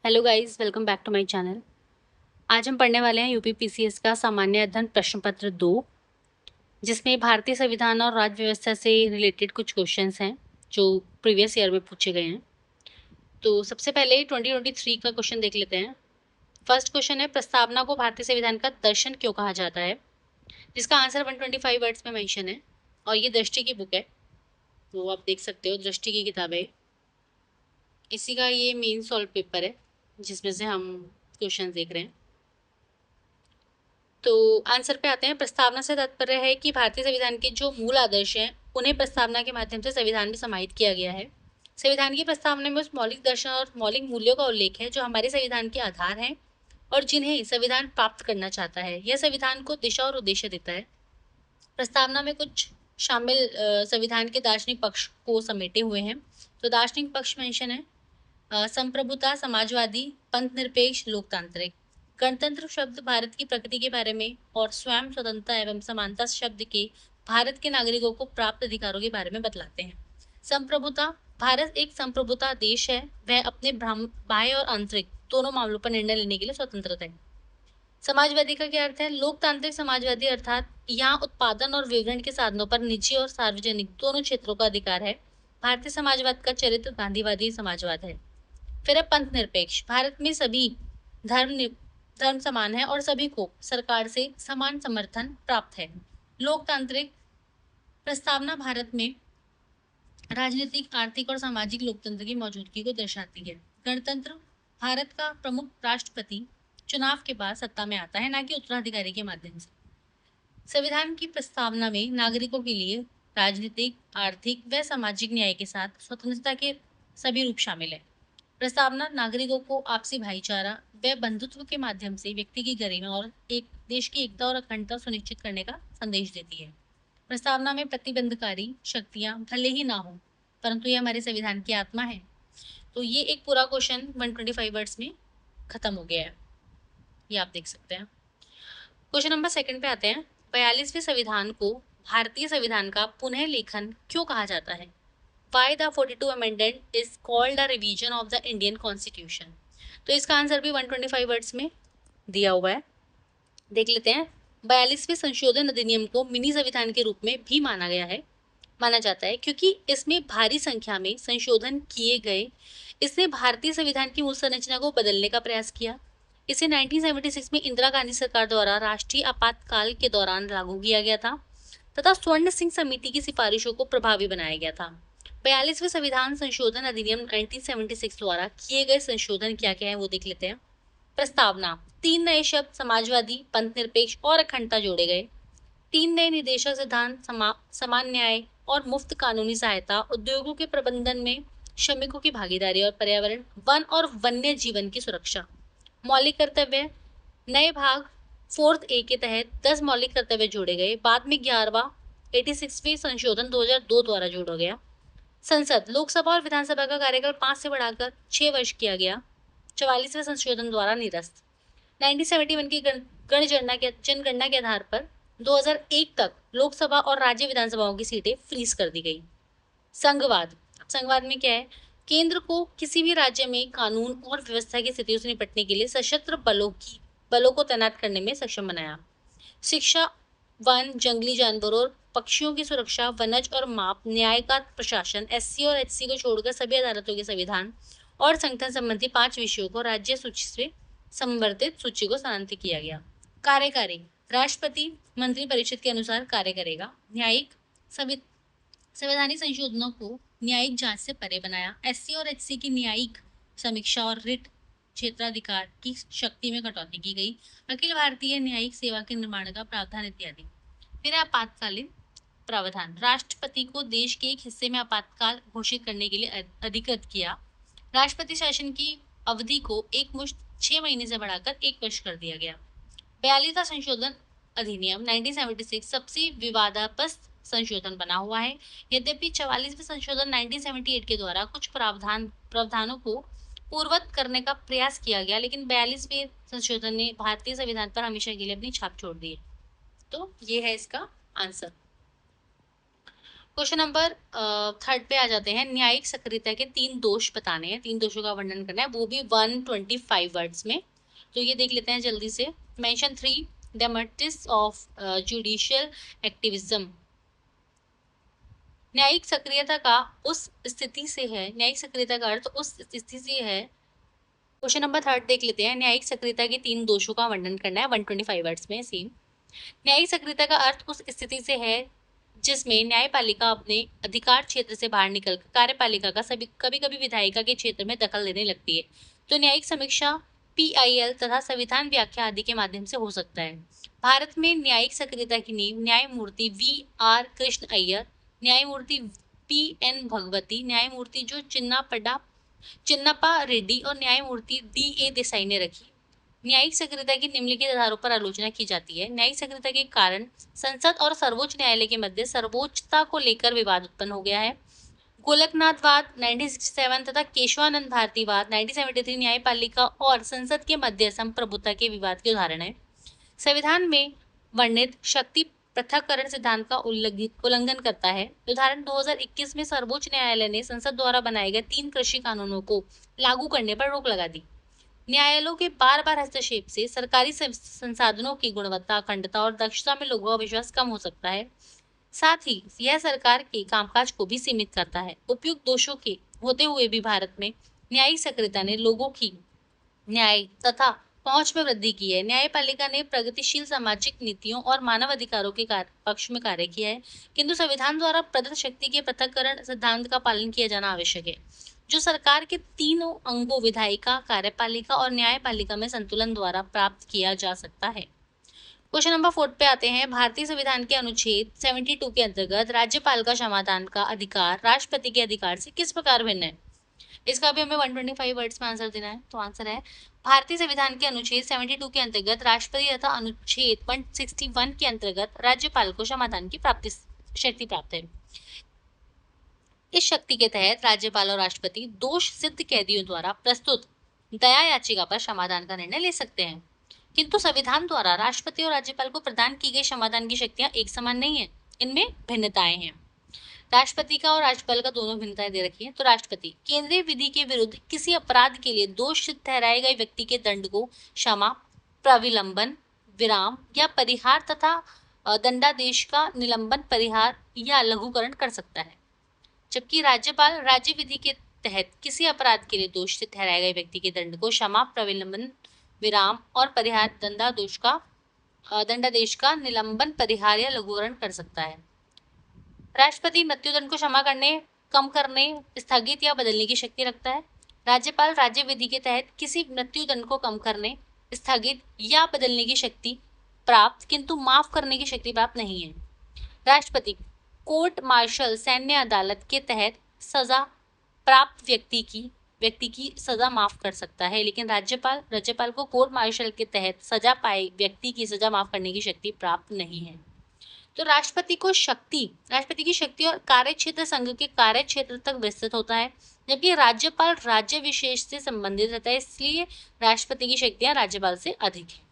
Hello guys, welcome back to my channel. आज हम पढ़ने वाले हैं यूपी पीसीएस का सामान्य अध्ययन प्रश्न पत्र 2, जिसमें भारतीय संविधान और राज्य व्यवस्था से रिलेटेड कुछ क्वेश्चंस हैं जो प्रीवियस ईयर में पूछे गए हैं। तो सबसे पहले 2023 का क्वेश्चन देख लेते हैं। फर्स्ट क्वेश्चन है, प्रस्तावना को भारतीय संविधान का दर्शन क्यों कहा जाता है, जिसका आंसर 125 वर्ड्स में मेंशन है और ये दृष्टि की बुक है, तो आप देख सकते हो, दृष्टि की किताब है। इसी का ये मेन सॉल्व पेपर है जिसमें से हम क्वेश्चन देख रहे हैं। तो आंसर पे आते हैं। प्रस्तावना से तात्पर्य है कि भारतीय संविधान के जो मूल आदर्श हैं उन्हें प्रस्तावना के माध्यम से संविधान में समाहित किया गया है। संविधान की प्रस्तावना में उस मौलिक दर्शन और मौलिक मूल्यों का उल्लेख है जो हमारे संविधान के आधार हैं और जिन्हें संविधान प्राप्त करना चाहता है। यह संविधान को दिशा और उद्देश्य देता है। प्रस्तावना में कुछ शामिल संविधान के दार्शनिक पक्ष को समेटे हुए हैं। तो दार्शनिक पक्ष मेंशन है संप्रभुता, समाजवादी, पंथ निरपेक्ष, लोकतांत्रिक। गणतंत्र शब्द भारत की प्रकृति के बारे में और स्वयं स्वतंत्रता एवं समानता शब्द के भारत के नागरिकों को प्राप्त अधिकारों के बारे में बतलाते हैं। संप्रभुता, भारत एक संप्रभुता देश है, वह अपने बाह्य और आंतरिक दोनों मामलों पर निर्णय लेने के लिए स्वतंत्र है। समाजवादी का क्या अर्थ है? लोकतांत्रिक समाजवादी अर्थात यहाँ उत्पादन और विवरण के साधनों पर निजी और सार्वजनिक दोनों क्षेत्रों का अधिकार है। भारतीय समाजवाद का चरित्र गांधीवादी समाजवाद है। फिर है पंथ निरपेक्ष, भारत में सभी धर्म समान है और सभी को सरकार से समान समर्थन प्राप्त है। लोकतांत्रिक, प्रस्तावना भारत में राजनीतिक, आर्थिक और सामाजिक लोकतंत्र की मौजूदगी को दर्शाती है। गणतंत्र, भारत का प्रमुख राष्ट्रपति चुनाव के बाद सत्ता में आता है, न कि उत्तराधिकारी के माध्यम से। संविधान की प्रस्तावना में नागरिकों के लिए राजनीतिक, आर्थिक व सामाजिक न्याय के साथ स्वतंत्रता के सभी रूप शामिल है। प्रस्तावना नागरिकों को आपसी भाईचारा व बंधुत्व के माध्यम से व्यक्ति की गरिमा और एक देश की एकता और अखंडता सुनिश्चित करने का संदेश देती है। प्रस्तावना में प्रतिबंधकारी शक्तियां भले ही ना हो, परंतु ये हमारे संविधान की आत्मा है। तो ये एक पूरा क्वेश्चन 125 वर्ड्स में खत्म हो गया है, ये आप देख सकते हैं। क्वेश्चन नंबर 2 पे आते हैं। 42वें संविधान को भारतीय संविधान का पुनः लेखन क्यों कहा जाता है? Why the 42 amendment is called a revision of the Indian Constitution? तो इसका आंसर भी 125 वर्ड्स में दिया हुआ है, देख लेते हैं। 42वें संशोधन अधिनियम को मिनी संविधान के रूप में भी माना जाता है क्योंकि इसमें भारी संख्या में संशोधन किए गए। इसने भारतीय संविधान की मूल संरचना को बदलने का प्रयास किया। इसे 1976 में इंदिरा गांधी सरकार द्वारा राष्ट्रीय आपातकाल के दौरान लागू किया गया था तथा स्वर्ण सिंह समिति की सिफारिशों को प्रभावी बनाया गया था। 42वें संविधान संशोधन अधिनियम 1976 द्वारा किए गए संशोधन क्या क्या है वो देख लेते हैं। प्रस्तावना, 3 नए शब्द समाजवादी, पंथ निरपेक्ष और अखंडता जोड़े गए। 3 नए निर्देशक सिद्धांत समान न्याय और मुफ्त कानूनी सहायता, उद्योगों के प्रबंधन में श्रमिकों की भागीदारी और पर्यावरण, वन और वन्य जीवन की सुरक्षा। मौलिक कर्तव्य, नए भाग 4th ए के तहत 10 मौलिक कर्तव्य जोड़े गए। बाद में 11वां 86वें संशोधन 2002 द्वारा जोड़ा गया। संसद, लोकसभा और विधानसभा का कार्यकाल 5 से बढ़ाकर 6 वर्ष किया गया। 44वें संशोधन द्वारा निरस्त। 1971 की जनगणना के आधार पर 2001 तक लोकसभा और राज्य विधानसभाओं की सीटें फ्रीज कर दी गई। संघवाद, संघवाद में क्या है? केंद्र को किसी भी राज्य में कानून और व्यवस्था की स्थितियों से निपटने के लिए सशस्त्र बलों को तैनात करने में सक्षम बनाया। शिक्षा, वन, जंगली जानवरों और पक्षियों की सुरक्षा, वनज और माप, न्याय का प्रशासन, एससी और एचसी को छोड़कर सभी अदालतों के संविधान और संगठन संबंधी 5 विषयों को राज्य सूची से संवर्धित सूची को स्थानांतरित किया गया। कार्यकारी, राष्ट्रपति मंत्री परिषद के अनुसार कार्य करेगा। न्यायिक, संवैधानिक संशोधनों को न्यायिक जांच से परे बनाया। एससी और एचसी की न्यायिक समीक्षा और रिट क्षेत्राधिकार की शक्ति में कटौती की गई। अखिल भारतीय न्यायिक सेवा के निर्माण का प्रावधान इत्यादि। फिर आपातकालीन प्रावधान, राष्ट्रपति को देश के एक हिस्से में आपातकाल घोषित करने के लिए अधिकृत किया। राष्ट्रपति शासन की अवधि को एक मुश्त 6 महीने से बढ़ाकर 1 वर्ष कर दिया गया। 42वां संशोधन अधिनियम 1976 सबसे विवादास्पद संशोधन बना हुआ है। यद्यपि 44वें संशोधन 1978 के द्वारा कुछ प्रावधानों को पूर्ववत करने का प्रयास किया गया, लेकिन 42वें संशोधन ने भारतीय संविधान पर हमेशा के लिए अपनी छाप छोड़ दी है। तो ये है इसका आंसर। क्वेश्चन नंबर 3 पे आ जाते हैं। न्यायिक सक्रियता के 3 दोष बताने हैं, 3 दोषों का वर्णन करना है, वो भी 125 वर्ड्स में। तो ये देख लेते हैं जल्दी से। Mention 3 demerits of judicial activism. न्यायिक सक्रियता का उस स्थिति से है, न्यायिक सक्रियता का अर्थ उस स्थिति से है। क्वेश्चन नंबर 3 देख लेते हैं। न्यायिक सक्रियता के 3 दोषों का वर्णन करना है 125 वर्ड्स में। सेम। न्यायिक सक्रियता का अर्थ उस स्थिति से है जिसमें न्यायपालिका अपने अधिकार क्षेत्र से बाहर निकलकर कार्यपालिका का कभी कभी विधायिका के क्षेत्र में दखल देने लगती है। तो न्यायिक समीक्षा PIL तथा संविधान व्याख्या आदि के माध्यम से हो सकता है। भारत में न्यायिक सक्रियता की नींव न्यायमूर्ति VR कृष्ण अय्यर, न्यायमूर्ति PN भगवती, न्यायमूर्ति जो चिन्नापा रेड्डी और न्यायमूर्ति DA देसाई ने रखी। न्यायिक सक्रियता की निम्नलिखित आधारों पर आलोचना की जाती है। न्यायिक सक्रियता के कारण संसद और सर्वोच्च न्यायालय के मध्य सर्वोच्चता को लेकर विवाद उत्पन्न हो गया है। गोलकनाथवाद 1967 तथा केशवानंद भारतीवाद 1973 न्यायपालिका और संसद के मध्य संप्रभुता के विवाद के उदाहरण है। संविधान में वर्णित शक्ति पृथक्करण सिद्धांत का उल्लंघन करता है। उदाहरण 2021 में सर्वोच्च न्यायालय ने संसद द्वारा बनाए गए 3 कृषि कानूनों को लागू करने पर रोक लगा दी। न्यायालयों के बार बार हस्तक्षेप से सरकारी संसाधनों की गुणवत्ता, अखंडता और दक्षता में लोगों का विश्वास कम हो सकता है। साथ ही यह सरकार के कामकाज को भी सीमित करता है। उपयुक्त दोषों के होते हुए भी भारत में न्यायिक सक्रियता ने लोगों की न्याय तथा पहुंच में वृद्धि की है। न्यायपालिका ने प्रगतिशील सामाजिक नीतियों और मानव अधिकारों के पक्ष में कार्य किया है, किंतु संविधान द्वारा प्रदत्त शक्ति के पृथक्करण सिद्धांत का पालन किया जाना आवश्यक है, जो सरकार के तीनों अंगों विधायिका, कार्यपालिका और न्यायपालिका में संतुलन द्वारा प्राप्त किया जा सकता है। क्वेश्चन नंबर 4 पे आते हैं। भारतीय संविधान के अनुच्छेद 72 के अंतर्गत राज्यपाल का क्षमादान का अधिकार राष्ट्रपति के अधिकार से किस प्रकार भिन्न है? इसका भी हमें 125 वर्ड्स में आंसर देना है। तो आंसर है भारतीय संविधान के अनुच्छेद 72 के अंतर्गत राष्ट्रपति तथा अनुच्छेद 161 के अंतर्गत राज्यपाल को क्षमादान की शक्ति प्राप्त है। इस शक्ति के तहत राज्यपाल और राष्ट्रपति दोष सिद्ध कैदियों द्वारा प्रस्तुत दया याचिका पर क्षमादान का निर्णय ले सकते हैं, किंतु संविधान द्वारा राष्ट्रपति और राज्यपाल को प्रदान की गई क्षमादान की शक्तियां एक समान नहीं है, इनमें भिन्नताएं हैं। राष्ट्रपति का और राज्यपाल का दोनों भिन्नताएं दे रखी है। तो राष्ट्रपति केंद्रीय विधि के विरुद्ध किसी अपराध के लिए दोष सिद्ध ठहराए गए व्यक्ति के दंड को क्षमा, प्रविलंबन, विराम या परिहार तथा दंडादेश का निलंबन, परिहार या लघुकरण कर सकता है, जबकि राज्यपाल राज्य विधि के तहत किसी अपराध के लिए दोष सिद्ध ठहराए गए व्यक्ति के दंड को क्षमा, प्रविलंबन, विराम और परिहार दंडादेश का निलंबन, परिहार या लघुकरण कर सकता है। राष्ट्रपति मृत्युदंड को क्षमा करने, कम करने, स्थगित या बदलने की शक्ति रखता है। राज्यपाल राज्य विधि के तहत किसी मृत्युदंड को कम करने, स्थगित या बदलने की शक्ति प्राप्त, किंतु माफ करने की शक्ति प्राप्त नहीं है। राष्ट्रपति कोर्ट मार्शल सैन्य अदालत के तहत सजा प्राप्त व्यक्ति की सजा माफ कर सकता है, लेकिन राज्यपाल को कोर्ट मार्शल के तहत सजा पाए व्यक्ति की सजा माफ करने की शक्ति प्राप्त नहीं है। तो राष्ट्रपति की शक्ति और कार्यक्षेत्र संघ के कार्यक्षेत्र तक विस्तृत होता है, जबकि राज्यपाल राज्य विशेष से संबंधित रहता है, इसलिए राष्ट्रपति की शक्तियां राज्यपाल से अधिक है।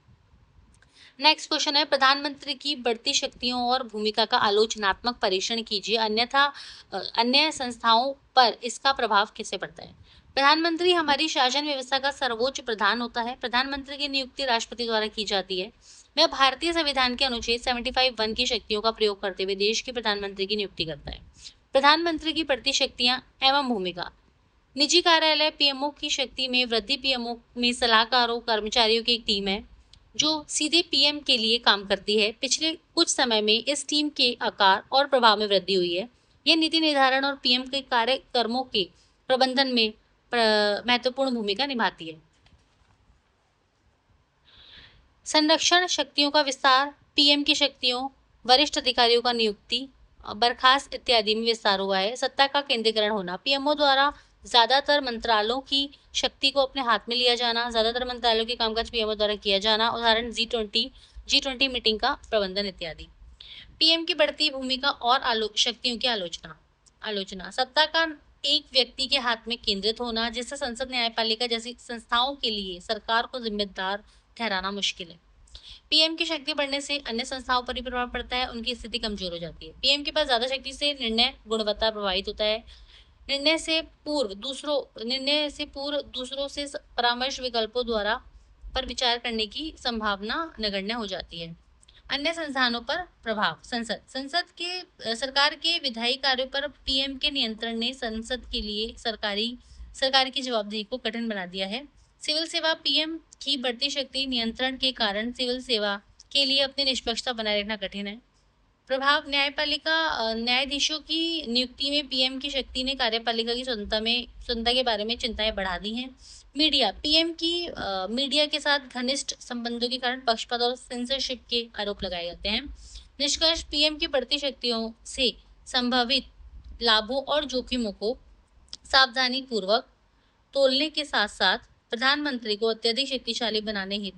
नेक्स्ट क्वेश्चन है, प्रधानमंत्री की बढ़ती शक्तियों और भूमिका का आलोचनात्मक परीक्षण कीजिए, अन्यथा अन्य संस्थाओं पर इसका प्रभाव कैसे पड़ता है? प्रधानमंत्री हमारी शासन व्यवस्था का सर्वोच्च प्रधान होता है। प्रधानमंत्री की नियुक्ति राष्ट्रपति द्वारा की जाती है। वह भारतीय संविधान के अनुच्छेद 75(1) की शक्तियों का प्रयोग करते हुए देश के प्रधानमंत्री की नियुक्ति करता है। प्रधानमंत्री की बढ़ती शक्तियां एवं भूमिका। निजी कार्यालय PMO की शक्ति में वृद्धि। PMO में सलाहकारों कर्मचारियों की एक टीम है जो सीधे PM के लिए काम करती है। पिछले कुछ समय में इस टीम के आकार और प्रभाव में वृद्धि हुई है। यह नीति निर्धारण और PM के कार्यक्रमों के प्रबंधन में महत्वपूर्ण भूमिका निभाती है। संरक्षण शक्तियों का विस्तार, PM की शक्तियों, वरिष्ठ अधिकारियों का नियुक्ति, बर्खास्त इत्यादि में विस्तार हुआ है। सत्ता का केंद्रीकरण होना, PMO द्वारा ज्यादातर मंत्रालयों की शक्ति को अपने हाथ में लिया जाना, ज्यादातर मंत्रालयों के कामकाज PMO द्वारा किया जाना, उदाहरण G20 मीटिंग का प्रबंधन इत्यादि। PM की बढ़ती भूमिका और शक्तियों की आलोचना, सत्ता का एक व्यक्ति के हाथ में केंद्रित होना, जिससे संसद, न्यायपालिका जैसी संस्थाओं के लिए सरकार को जिम्मेदार ठहराना मुश्किल है। पीएम की शक्ति बढ़ने से अन्य संस्थाओं पर भी प्रभाव पड़ता है, उनकी स्थिति कमजोर हो जाती है। पीएम के पास ज्यादा शक्ति से निर्णय गुणवत्ता प्रभावित होता है। निर्णय से पूर्व दूसरों से परामर्श विकल्पों द्वारा पर विचार करने की संभावना नगण्य हो जाती है। अन्य संस्थानों पर प्रभाव। संसद के सरकार के विधायी कार्यों पर पीएम के नियंत्रण ने संसद के लिए सरकार की जवाबदेही को कठिन बना दिया है। सिविल सेवा। पीएम की बढ़ती शक्ति नियंत्रण के कारण सिविल सेवा के लिए अपनी निष्पक्षता बनाए रखना कठिन है। प्रभाव। न्यायाधीशों की नियुक्ति में पीएम की शक्ति ने कार्यपालिका की स्वतंत्रता के बारे में चिंताएं बढ़ा दी हैं। मीडिया। मीडिया के साथ घनिष्ठ संबंधों के कारण पक्षपात और सेंसरशिप के आरोप लगाए जाते हैं। निष्कर्ष। पीएम की बढ़ती शक्तियों से संभावित लाभों और जोखिमों को सावधानी पूर्वक तोलने के साथ साथ प्रधानमंत्री को अत्यधिक शक्तिशाली बनाने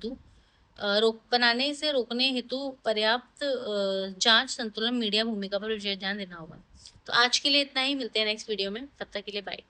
से रोकने हेतु पर्याप्त जांच संतुलन मीडिया भूमिका पर विशेष ध्यान देना होगा। तो आज के लिए इतना ही, मिलते हैं नेक्स्ट वीडियो में, तब तक के लिए बाय।